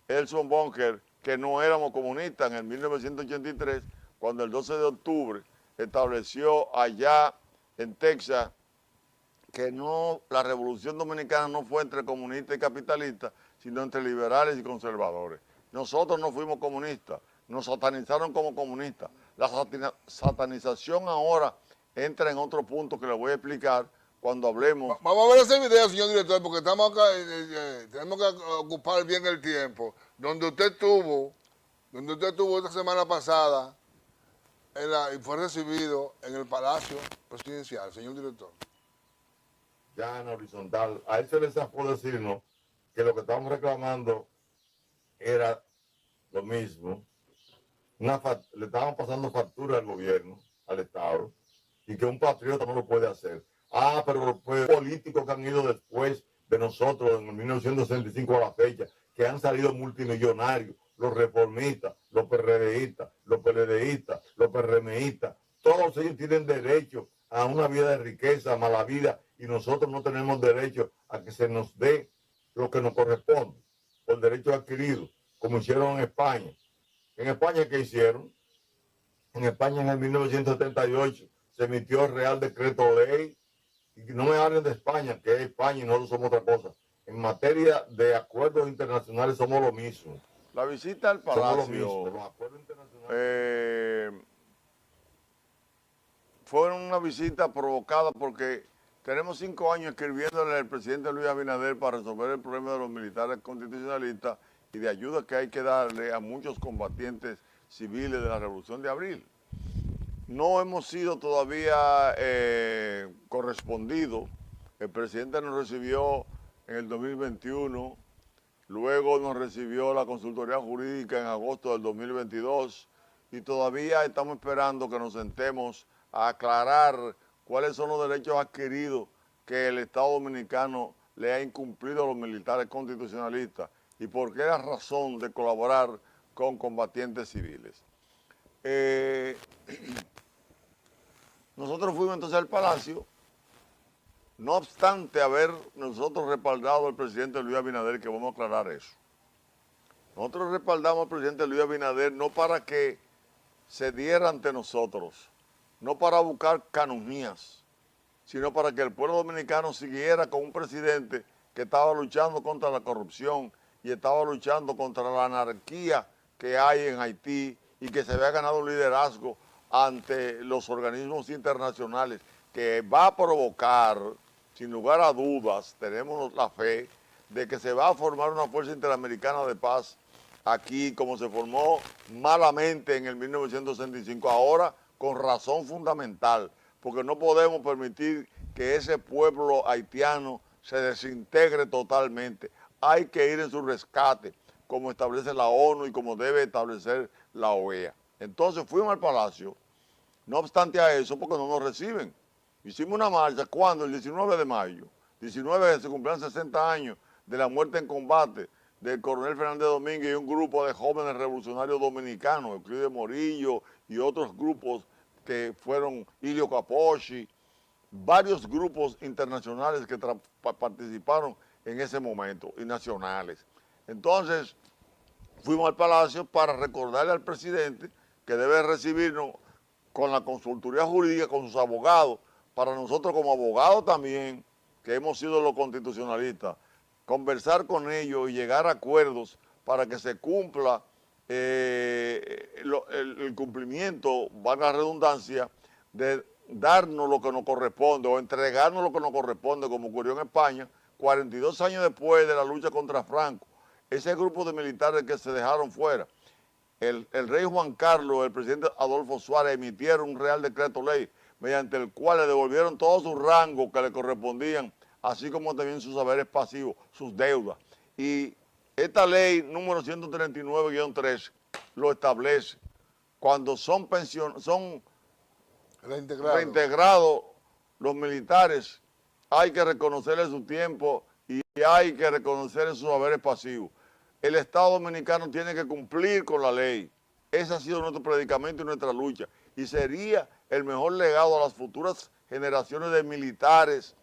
Elson Bunker, que no éramos comunistas en el 1983, cuando el 12 de octubre estableció allá en Texas que no, la Revolución Dominicana no fue entre comunistas y capitalistas, sino entre liberales y conservadores. Nosotros no fuimos comunistas, nos satanizaron como comunistas. La satanización ahora entra en otro punto que les voy a explicar cuando hablemos. Vamos a ver ese video, señor director, porque estamos acá, tenemos que ocupar bien el tiempo. Donde usted estuvo esta semana pasada y fue recibido en el Palacio Presidencial, señor director. Ya en horizontal, a él se les zafó decirnos que lo que estábamos reclamando era lo mismo. Le estaban pasando factura al gobierno, al Estado, y que un patriota no lo puede hacer. Ah, pero los políticos que han ido después de nosotros en 1965 a la fecha, que han salido multimillonarios, los reformistas, los PRDistas, los PLDistas, los PRMistas, todos ellos tienen derecho a una vida de riqueza, a mala vida, y nosotros no tenemos derecho a que se nos dé lo que nos corresponde, por derecho adquirido, como hicieron en España. En España, ¿qué hicieron? En España, en el 1978, se emitió el Real Decreto Ley. Y no me hablen de España, que es España y nosotros somos otra cosa. En materia de acuerdos internacionales somos lo mismo. La visita al Palacio fue una visita provocada porque tenemos 5 años escribiéndole al presidente Luis Abinader para resolver el problema de los militares constitucionalistas y de ayuda que hay que darle a muchos combatientes civiles de la Revolución de Abril. No hemos sido todavía correspondidos. El presidente nos recibió en el 2021, luego nos recibió la consultoría jurídica en agosto del 2022 y todavía estamos esperando que nos sentemos a aclarar cuáles son los derechos adquiridos que el Estado Dominicano le ha incumplido a los militares constitucionalistas y por qué la razón de colaborar con combatientes civiles. Nosotros fuimos entonces al Palacio, no obstante haber nosotros respaldado al presidente Luis Abinader, que vamos a aclarar eso. Nosotros respaldamos al presidente Luis Abinader no para que se diera ante nosotros, no para buscar canonjías, sino para que el pueblo dominicano siguiera con un presidente que estaba luchando contra la corrupción y estaba luchando contra la anarquía que hay en Haití y que se había ganado un liderazgo ante los organismos internacionales que va a provocar, sin lugar a dudas, tenemos la fe de que se va a formar una fuerza interamericana de paz aquí como se formó malamente en el 1965, ahora con razón fundamental, porque no podemos permitir que ese pueblo haitiano se desintegre totalmente. Hay que ir en su rescate, como establece la ONU y como debe establecer la OEA. Entonces fuimos al Palacio, no obstante a eso, porque no nos reciben. Hicimos una marcha, ¿cuándo? El 19 de mayo. 19 se cumplían 60 años de la muerte en combate del coronel Fernández Domínguez y un grupo de jóvenes revolucionarios dominicanos, Euclides Morillo y otros grupos que fueron Ilio Capocci, varios grupos internacionales que participaron en ese momento y nacionales. Entonces, fuimos al Palacio para recordarle al presidente que debe recibirnos con la consultoría jurídica, con sus abogados, para nosotros como abogados también, que hemos sido los constitucionalistas, conversar con ellos y llegar a acuerdos para que se cumpla el cumplimiento, valga la redundancia, de darnos lo que nos corresponde o entregarnos lo que nos corresponde, como ocurrió en España, 42 años después de la lucha contra Franco. Ese grupo de militares que se dejaron fuera, el rey Juan Carlos, el presidente Adolfo Suárez emitieron un Real Decreto Ley mediante el cual le devolvieron todos sus rangos que le correspondían, así como también sus saberes pasivos, sus deudas. Y esta ley número 139-13 lo establece. Cuando son reintegrados los militares, hay que reconocerles su tiempo y hay que reconocerles sus saberes pasivos. El Estado Dominicano tiene que cumplir con la ley. Ese ha sido nuestro predicamento y nuestra lucha. Y sería el mejor legado a las futuras generaciones de militares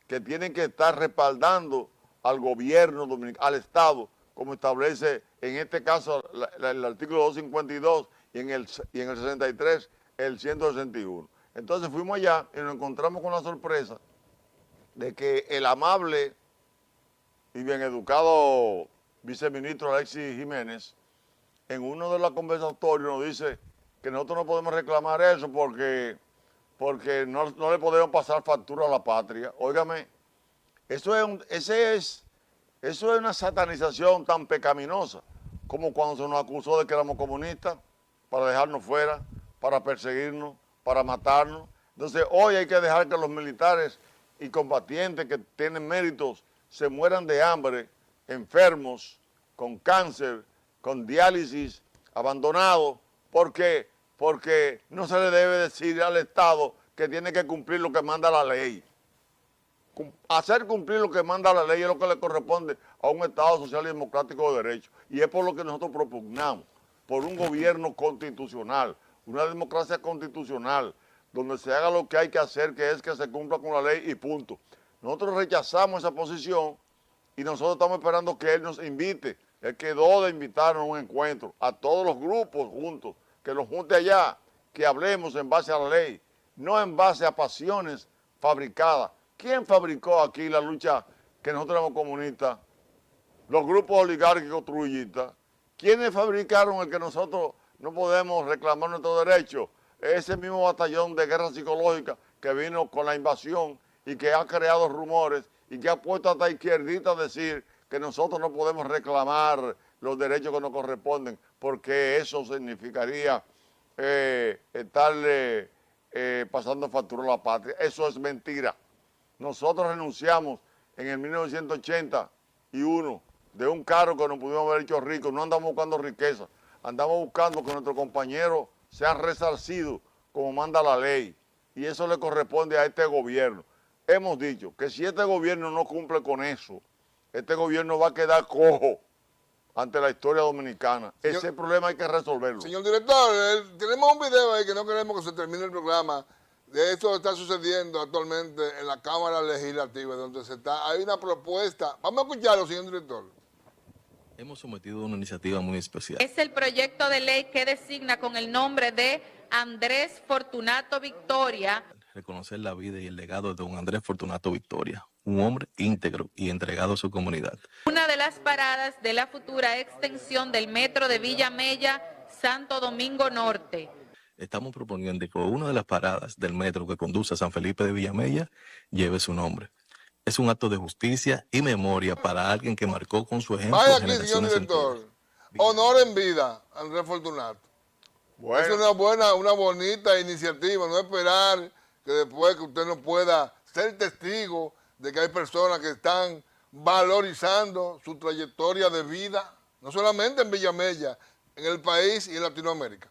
que tienen que estar respaldando al gobierno dominicano, al Estado, como establece en este caso el artículo 252 y en el 63 el 161. Entonces fuimos allá y nos encontramos con la sorpresa de que el amable y bien educado viceministro Alexis Jiménez, en uno de los conversatorios nos dice que nosotros no podemos reclamar eso porque no le podemos pasar factura a la patria. Óigame, eso es una satanización tan pecaminosa como cuando se nos acusó de que éramos comunistas para dejarnos fuera, para perseguirnos, para matarnos. Entonces hoy hay que dejar que los militares y combatientes que tienen méritos se mueran de hambre, enfermos, con cáncer, con diálisis, abandonados. ¿Por qué? Porque no se le debe decir al Estado que tiene que cumplir lo que manda la ley. Hacer cumplir lo que manda la ley es lo que le corresponde a un Estado social y democrático de derecho. Y es por lo que nosotros propugnamos, por un gobierno constitucional, una democracia constitucional, donde se haga lo que hay que hacer, que es que se cumpla con la ley y punto. Nosotros rechazamos esa posición y nosotros estamos esperando que él nos invite. Él quedó de invitarnos a un encuentro, a todos los grupos juntos, que nos junte allá, que hablemos en base a la ley, no en base a pasiones fabricadas. ¿Quién fabricó aquí la lucha que nosotros éramos comunistas? Los grupos oligárquicos trujillistas. ¿Quiénes fabricaron el que nosotros no podemos reclamar nuestros derechos? Ese mismo batallón de guerra psicológica que vino con la invasión y que ha creado rumores y que ha puesto hasta izquierdistas a decir que nosotros no podemos reclamar los derechos que nos corresponden porque eso significaría estarle pasando factura a la patria. Eso es mentira. Nosotros renunciamos en el 1981 de un cargo que nos pudimos haber hecho ricos. No andamos buscando riqueza, andamos buscando que nuestros compañeros sean resarcidos como manda la ley. Y eso le corresponde a este gobierno. Hemos dicho que si este gobierno no cumple con eso, este gobierno va a quedar cojo ante la historia dominicana. Señor, ese problema hay que resolverlo. Señor director, tenemos un video ahí que no queremos que se termine el programa. De esto que está sucediendo actualmente en la Cámara Legislativa, donde hay una propuesta. Vamos a escucharlo, señor director. Hemos sometido una iniciativa muy especial. Es el proyecto de ley que designa con el nombre de Andrés Fortunato Victoria. Reconocer la vida y el legado de don Andrés Fortunato Victoria, un hombre íntegro y entregado a su comunidad. Una de las paradas de la futura extensión del metro de Villa Mella, Santo Domingo Norte. Estamos proponiendo que una de las paradas del metro que conduce a San Felipe de Villamella lleve su nombre. Es un acto de justicia y memoria para alguien que marcó con su ejemplo. Vaya aquí, señor director. Honor en vida, Andrés Fortunato. Bueno. Es una bonita iniciativa, no esperar que después que usted no pueda ser testigo de que hay personas que están valorizando su trayectoria de vida, no solamente en Villamella, en el país y en Latinoamérica.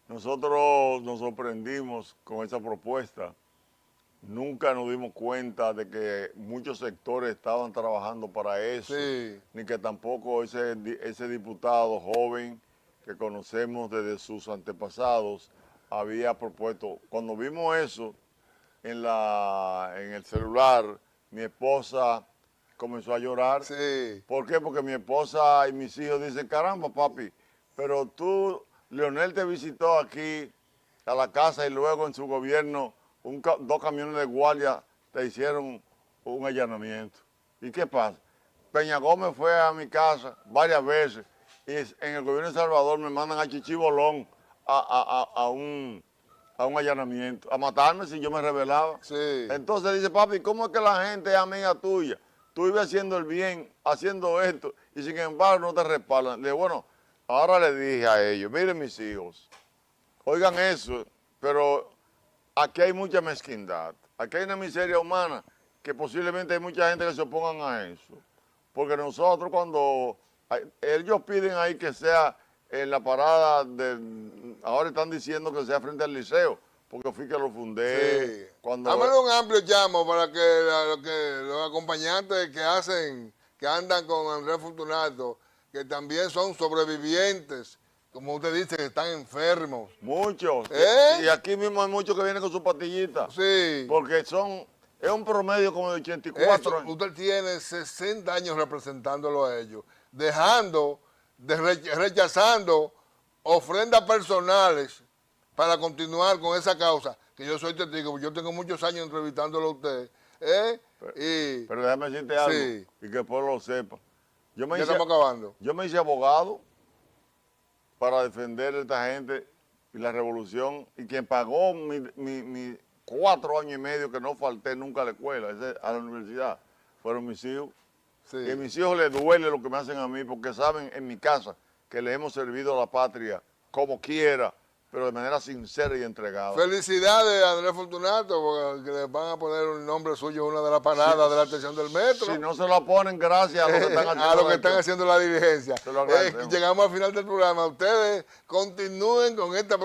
Nosotros nos sorprendimos con esa propuesta. Nunca nos dimos cuenta de que muchos sectores estaban trabajando para eso, sí, ni que tampoco ese diputado joven que conocemos desde sus antepasados había propuesto. Cuando vimos eso en el celular, mi esposa comenzó a llorar. Sí. ¿Por qué? Porque mi esposa y mis hijos dicen, caramba, papi, pero tú, Leonel te visitó aquí a la casa y luego en su gobierno dos camiones de guardia te hicieron un allanamiento. ¿Y qué pasa? Peña Gómez fue a mi casa varias veces y en el gobierno de Salvador me mandan a Chichibolón a un allanamiento, a matarme si yo me rebelaba. Sí. Entonces dice, papi, ¿cómo es que la gente es amiga tuya? Tú ibas haciendo el bien, haciendo esto, y sin embargo no te respaldan. Le digo, bueno, ahora le dije a ellos, miren mis hijos, oigan eso, pero aquí hay mucha mezquindad, aquí hay una miseria humana que posiblemente hay mucha gente que se opongan a eso. Porque nosotros cuando ellos piden ahí que sea en la parada, ahora están diciendo que sea frente al liceo, porque fui que lo fundé. Sí. Dámele un amplio llamo para que los acompañantes que andan con Andrés Fortunato, que también son sobrevivientes, como usted dice, que están enfermos. Muchos. Y aquí mismo hay muchos que vienen con su pastillita. Sí. Porque es un promedio como de 84 años. Usted tiene 60 años representándolo a ellos. rechazando ofrendas personales para continuar con esa causa, que yo soy testigo, yo tengo muchos años entrevistándolo a usted. Pero déjame decirte algo, sí, y que el pueblo lo sepa. ya estamos acabando. Yo me hice abogado para defender a esta gente y la revolución, y quien pagó mi 4 años y medio que no falté nunca a la escuela, a la universidad, fueron mis hijos. Sí. Y a mis hijos les duele lo que me hacen a mí, porque saben en mi casa que les hemos servido a la patria como quiera, pero de manera sincera y entregada. Felicidades a Andrés Fortunato, porque le van a poner un nombre suyo en una de las paradas de la estación del metro. Si no se lo ponen, gracias a lo que están haciendo. A lo que están haciendo la dirigencia. Se lo agradecemos. Llegamos al final del programa. Ustedes continúen con esta